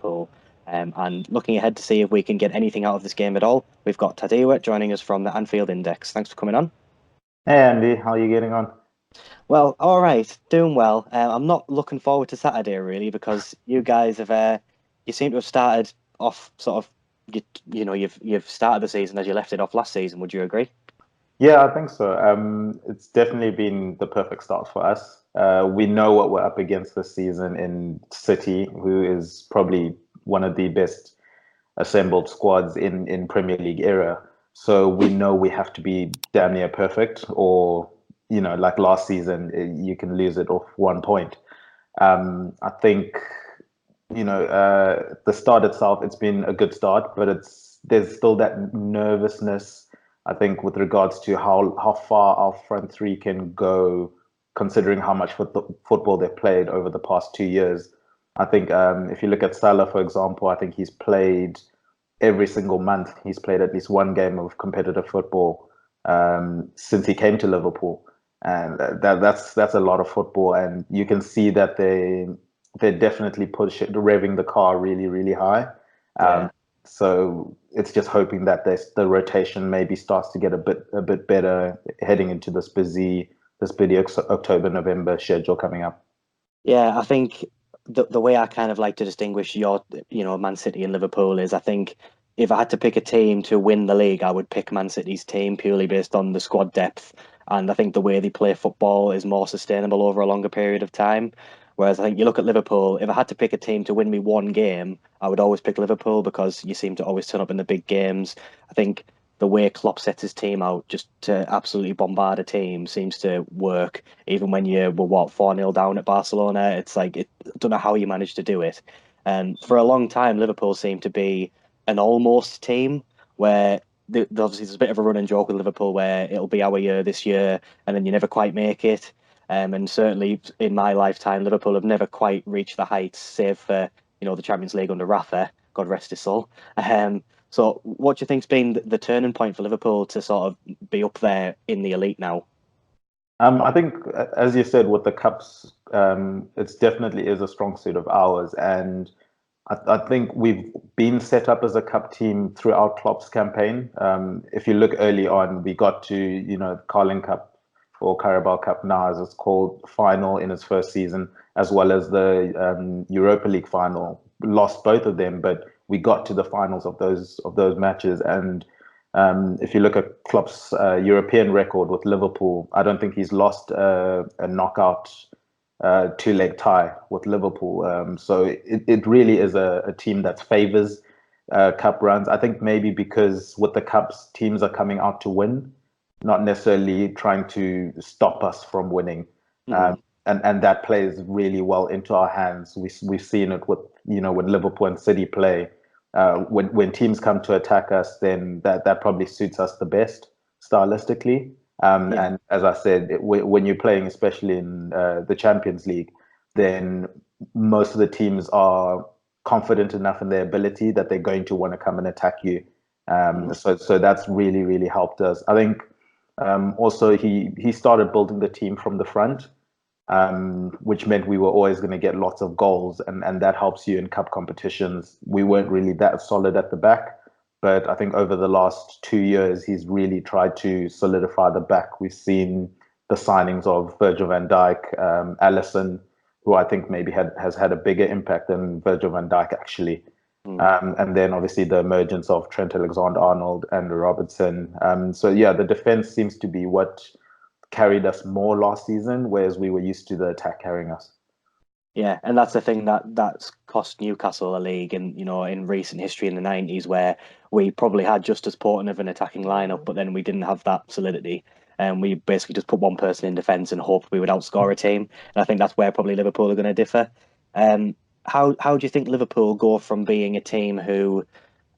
Liverpool. And looking ahead to see if we can get anything out of this game at all. We've got Tadiwa joining us from the Anfield Index. Thanks for coming on. Hey Andy, how are you getting on? Well, all right, doing well. I'm not looking forward to Saturday really because you guys have you seem to have started off sort of you've started the season as you left it off last season. Would you agree? Yeah, I think so. It's definitely been the perfect start for us. We know what we're up against this season in City, who is probably one of the best assembled squads in Premier League era. So we know we have to be damn near perfect, or like last season, you can lose it off 1 point. I think the start itself, it's been a good start, but there's still that nervousness, I think, with regards to how far our front three can go, considering how much football they've played over the past 2 years. I think if you look at Salah, for example, I think he's played every single month. He's played at least one game of competitive football since he came to Liverpool, and that's a lot of football. And you can see that they definitely revving the car really, really high. Yeah. So it's just hoping that the rotation maybe starts to get a bit better heading into this busy October November schedule coming up. Yeah, I think the way I kind of like to distinguish Man City and Liverpool is I think if I had to pick a team to win the league, I would pick Man City's team purely based on the squad depth. And I think the way they play football is more sustainable over a longer period of time. Whereas I think you look at Liverpool, if I had to pick a team to win me one game, I would always pick Liverpool because you seem to always turn up in the big games. I think the way Klopp sets his team out just to absolutely bombard a team seems to work. Even when you were, what, 4-0 down at Barcelona, it's like, I don't know how you managed to do it. And for a long time, Liverpool seemed to be an almost team where obviously there's a bit of a running joke with Liverpool where it'll be our year this year and then you never quite make it. And certainly in my lifetime, Liverpool have never quite reached the heights, save for, the Champions League under Rafa, God rest his soul. So what do you think's been the turning point for Liverpool to sort of be up there in the elite now? I think, as you said, with the cups, it's definitely is a strong suit of ours, and I think we've been set up as a cup team throughout Klopp's campaign. If you look early on, we got to, Carling Cup or Carabao Cup now, as it's called, final in his first season, as well as the Europa League final. Lost both of them, but we got to the finals of those matches. And if you look at Klopp's European record with Liverpool, I don't think he's lost a knockout two-leg tie with Liverpool. So it really is a team that favors cup runs. I think maybe because with the cups, teams are coming out to win, not necessarily trying to stop us from winning. Mhm. And that plays really well into our hands. We've seen it with, when Liverpool and City play. When teams come to attack us, then that probably suits us the best stylistically. Yeah. And as I said, when you're playing, especially in the Champions League, then most of the teams are confident enough in their ability that they're going to want to come and attack you. Mhm. So that's really, really helped us. I think also he started building the team from the front, which meant we were always going to get lots of goals, and that helps you in cup competitions. We weren't really that solid at the back, but I think over the last 2 years, he's really tried to solidify the back. We've seen the signings of Virgil van Dijk, Alisson, who I think maybe has had a bigger impact than Virgil van Dijk actually. Mhm. And then obviously the emergence of Trent Alexander-Arnold and Robertson. So yeah, the defense seems to be what carried us more last season, whereas we were used to the attack carrying us. Yeah, and that's the thing that's cost Newcastle a league in recent history in the 90s where we probably had just as potent of an attacking lineup, but then we didn't have that solidity. And we basically just put one person in defence and hoped we would outscore a team. And I think that's where probably Liverpool are going to differ. Um, how do you think Liverpool go from being a team who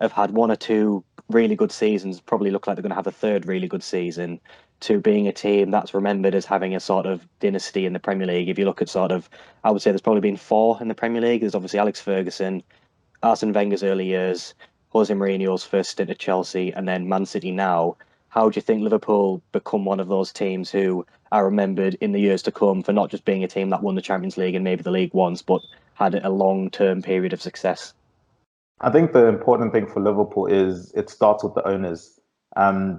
have had one or two really good seasons, probably look like they're going to have a third really good season, to being a team that's remembered as having a sort of dynasty in the Premier League? If you look at I would say there's probably been four in the Premier League. There's obviously Alex Ferguson, Arsene Wenger's early years, Jose Mourinho's first stint at Chelsea, and then Man City now. How do you think Liverpool become one of those teams who are remembered in the years to come for not just being a team that won the Champions League and maybe the league once, but had a long-term period of success? I think the important thing for Liverpool is it starts with the owners.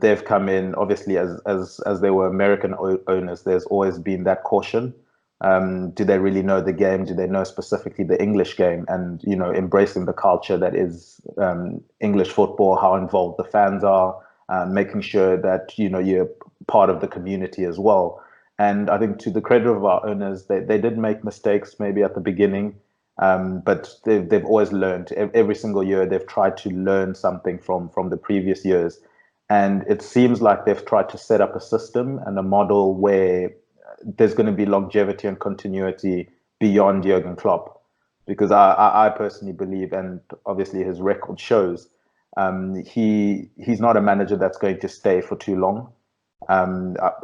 They've come in obviously as they were American owners. There's always been that caution. Do they really know the game? Do they know specifically the English game? And embracing the culture that is English football, how involved the fans are, making sure that you're part of the community as well. And I think to the credit of our owners, they did make mistakes maybe at the beginning. But they've always learned. Every single year they've tried to learn something from the previous years, and it seems like they've tried to set up a system and a model where there's going to be longevity and continuity beyond Jurgen Klopp, because I personally believe, and obviously his record shows, he's not a manager that's going to stay for too long.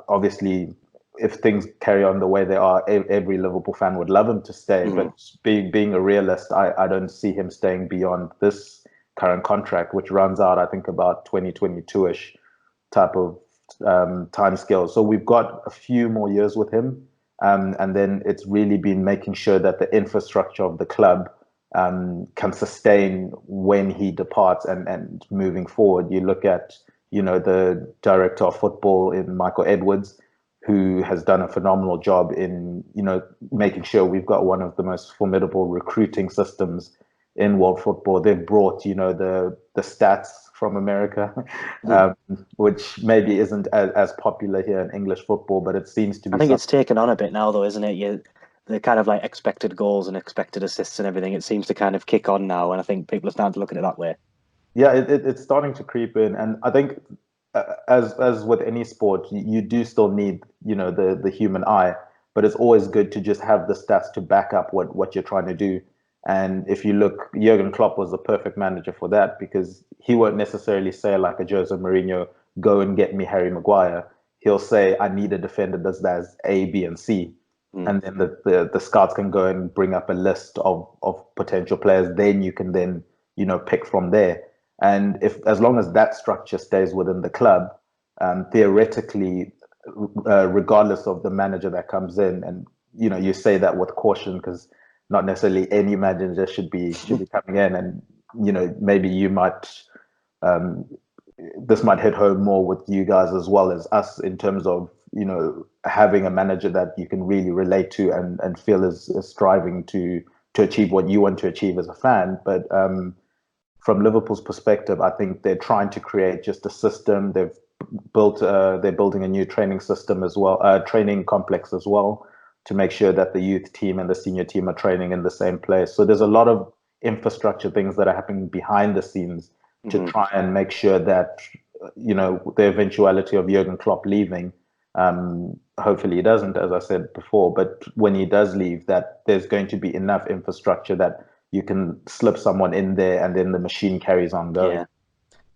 Obviously, if things carry on the way they are, every Liverpool fan would love him to stay. But being a realist, I don't see him staying beyond this current contract, which runs out, I think, about 2022-ish type of time scale. So we've got a few more years with him. And then it's really been making sure that the infrastructure of the club can sustain when he departs and moving forward. You look at, the director of football in Michael Edwards, who has done a phenomenal job in, making sure we've got one of the most formidable recruiting systems in world football. They've brought, the stats from America, which maybe isn't as popular here in English football, but it seems to be. I think it's taken on a bit now, though, isn't it? The kind of like expected goals and expected assists and everything. It seems to kind of kick on now, and I think people are starting to look at it that way. Yeah, it's starting to creep in, and I think as with any sport, you do still need the human eye, but it's always good to just have the stats to back up what you're trying to do. And if you look, Jurgen Klopp was the perfect manager for that, because he won't necessarily say like a Jose Mourinho, go and get me Harry Maguire. He'll say, I need a defender that does A, B, and C. And then the scouts can go and bring up a list of potential players. Then you can then pick from there. And as long as that structure stays within the club, theoretically, regardless of the manager that comes in, and you say that with caution, because not necessarily any manager should be coming in, and maybe you might this might hit home more with you guys as well as us in terms of having a manager that you can really relate to and feel is striving to achieve what you want to achieve as a fan. But from Liverpool's perspective, I think they're trying to create just a system. They're building a new training system as well, training complex as well, to make sure that the youth team and the senior team are training in the same place. So there's a lot of infrastructure things that are happening behind the scenes to try and make sure that the eventuality of Jurgen Klopp leaving, hopefully he doesn't, as I said before, but when he does leave, that there's going to be enough infrastructure that you can slip someone in there and then the machine carries on going.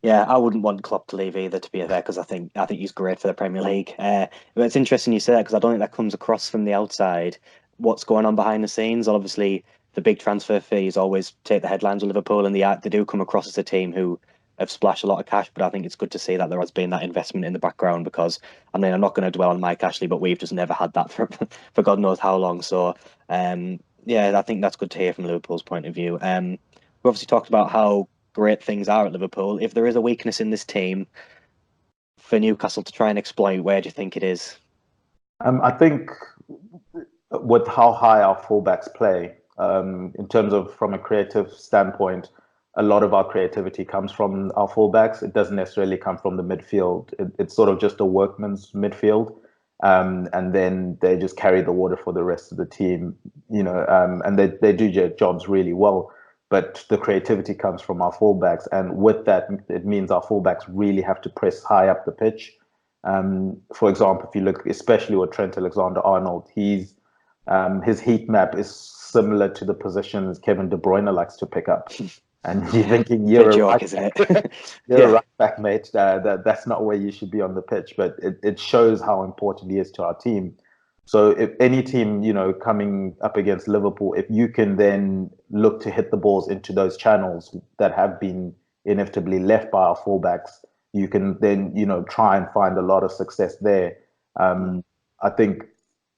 Yeah, I wouldn't want Klopp to leave either, to be fair, because I think he's great for the Premier League. But it's interesting you say that, because I don't think that comes across from the outside. What's going on behind the scenes? Obviously, the big transfer fees always take the headlines with Liverpool, and they do come across as a team who have splashed a lot of cash. But I think it's good to see that there has been that investment in the background, because I mean, I'm not going to dwell on Mike Ashley, but we've just never had that for for God knows how long. So yeah, I think that's good to hear from Liverpool's point of view. We obviously talked about how great things are at Liverpool. If there is a weakness in this team for Newcastle to try and exploit, where do you think it is? I think with how high our fullbacks play, in terms of from a creative standpoint, a lot of our creativity comes from our fullbacks. It doesn't necessarily come from the midfield. It's sort of just a workman's midfield. And then they just carry the water for the rest of the team, and they do their jobs really well. But the creativity comes from our fullbacks, and with that, it means our fullbacks really have to press high up the pitch. For example, if you look, especially with Trent Alexander-Arnold, his heat map is similar to the positions Kevin De Bruyne likes to pick up. And you're thinking, you're a joke, right isn't back. it? You're a right back, mate. That's not where you should be on the pitch, but it shows how important he is to our team. So if any team, coming up against Liverpool, if you can then look to hit the balls into those channels that have been inevitably left by our fullbacks, you can then, try and find a lot of success there. I think,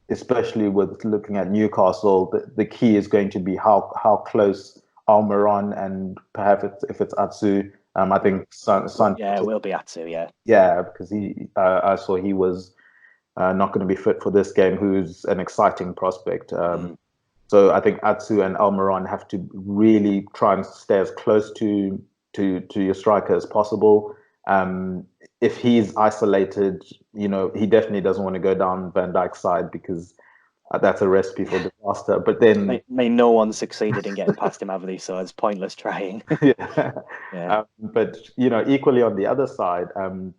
especially with looking at Newcastle, the key is going to be how close Almiron and perhaps if it's Atsu, I think Yeah, it will be Atsu, yeah. yeah, because I saw he was not going to be fit for this game, who's an exciting prospect. So I think Atsu and Almiron have to really try and stay as close to your striker as possible. If he's isolated, he definitely doesn't want to go down Van Dijk's side because that's a recipe for disaster. But then, no one succeeded in getting past him, have they? So it's pointless trying. yeah. Yeah. But equally on the other side,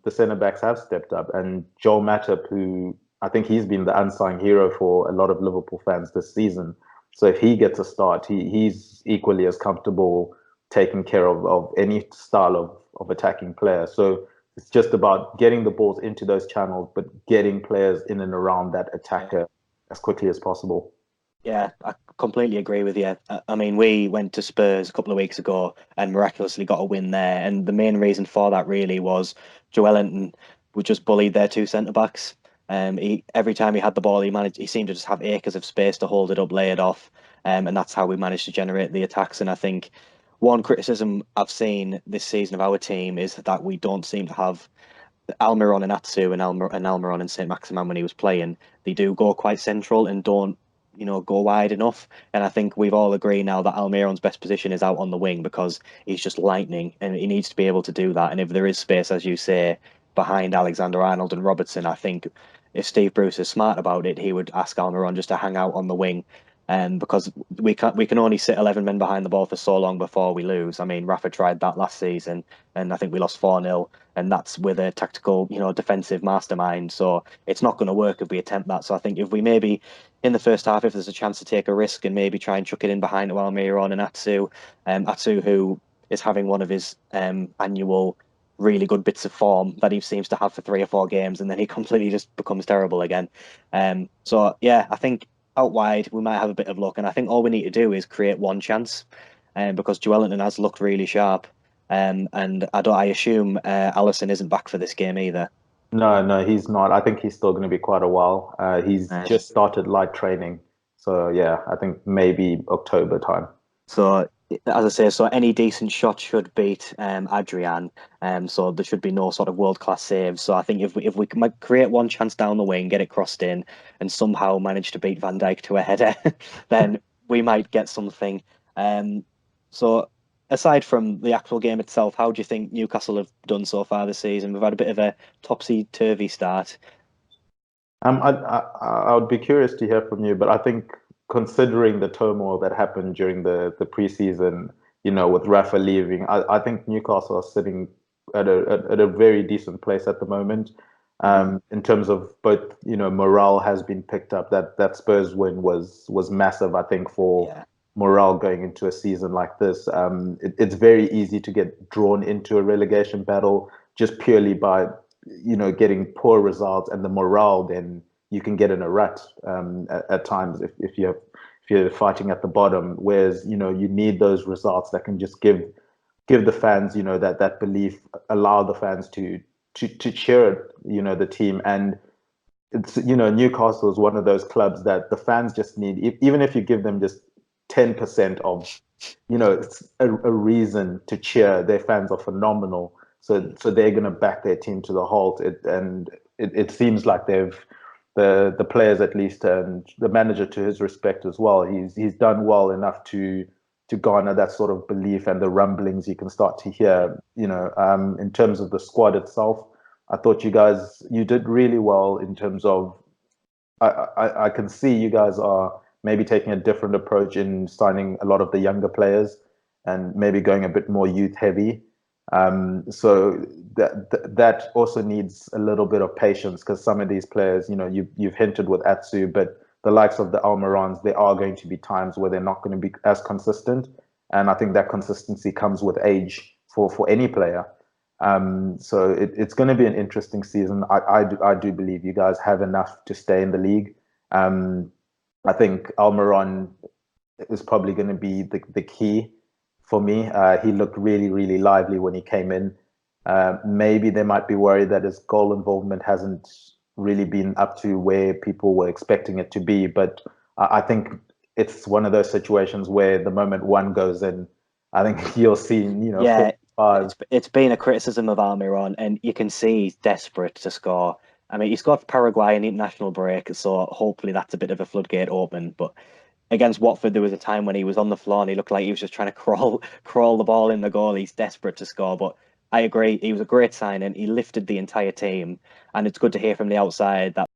the centre backs have stepped up, and Joel Matip, who I think he's been the unsung hero for a lot of Liverpool fans this season. So if he gets a start, he's equally as comfortable taking care of any style of attacking player. So it's just about getting the balls into those channels, but getting players in and around that attacker as quickly as possible. Yeah, I completely agree with you. I mean, we went to Spurs a couple of weeks ago and miraculously got a win there. And the main reason for that really was Joelinton would just bullied their two centre backs. Every time he had the ball, he seemed to just have acres of space to hold it up, lay it off, and that's how we managed to generate the attacks. And I think one criticism I've seen this season of our team is that we don't seem to have Almiron and Atsu and Almiron and Saint Maximin when he was playing. They do go quite central and don't go wide enough. And I think we've all agreed now that Almiron's best position is out on the wing because he's just lightning and he needs to be able to do that. And if there is space, as you say, behind Alexander-Arnold and Robertson, I think if Steve Bruce is smart about it, he would ask Almiron just to hang out on the wing. Because we can only sit 11 men behind the ball for so long before we lose. I mean, Rafa tried that last season, and I think we lost 4-0, and that's with a tactical, defensive mastermind. So it's not going to work if we attempt that. So I think if we maybe in the first half, if there's a chance to take a risk and maybe try and chuck it in behind Almiron and Atsu, who is having one of his annual really good bits of form that he seems to have for 3 or 4 games, and then he completely just becomes terrible again. So yeah, I think out wide we might have a bit of luck, and I think all we need to do is create one chance, because Joelinton has looked really sharp, and I assume Allison isn't back for this game either. No, no, he's not. I think he's still going to be quite a while. He's Uh, just started light training. So yeah, I think maybe October time. So, as I say, so any decent shot should beat Adrian. So there should be no sort of world class saves. So I think if we can create one chance down the wing, get it crossed in, and somehow manage to beat Van Dijk to a header, then we might get something. So aside from the actual game itself, how do you think Newcastle have done so far this season? We've had a bit of a topsy turvy start. I would be curious to hear from you, but I think considering the turmoil that happened during the preseason, with Rafa leaving, I think Newcastle are sitting at a very decent place at the moment. In terms of both, morale has been picked up. That Spurs win was massive, I think, for Yeah. morale going into a season like this. It's very easy to get drawn into a relegation battle just purely by getting poor results, and the morale then you can get in a rut at times if you're fighting at the bottom. Whereas you need those results that can just give the fans that belief, allow the fans to cheer the team. And it's Newcastle is one of those clubs that the fans just need, even if you give them just 10% of it's a reason to cheer. Their fans are phenomenal, so they're going to back their team to the halt. It seems like the players at least, and the manager, to his respect as well, he's done well enough to garner that sort of belief, and the rumblings you can start to hear. In terms of the squad itself, I thought you did really well in terms of. I can see you guys are maybe taking a different approach in signing a lot of the younger players and maybe going a bit more youth heavy. So that also needs a little bit of patience, because some of these players, you've hinted with Atsu, but the likes of the Almirons, there are going to be times where they're not going to be as consistent. And I think that consistency comes with age for any player. So it's going to be an interesting season. I do believe you guys have enough to stay in the league. I think Almiron is probably going to be the key for me. He looked really, really lively when he came in. Maybe they might be worried that his goal involvement hasn't really been up to where people were expecting it to be. But I think it's one of those situations where the moment one goes in, I think you'll see, you know, Yeah, 45. it's been a criticism of Almiron, and you can see he's desperate to score. I mean, he's got Paraguay in the international break, so hopefully that's a bit of a floodgate open. But against Watford, there was a time when he was on the floor and he looked like he was just trying to crawl the ball in the goal. He's desperate to score, but I agree, he was a great signing. He lifted the entire team, and it's good to hear from the outside that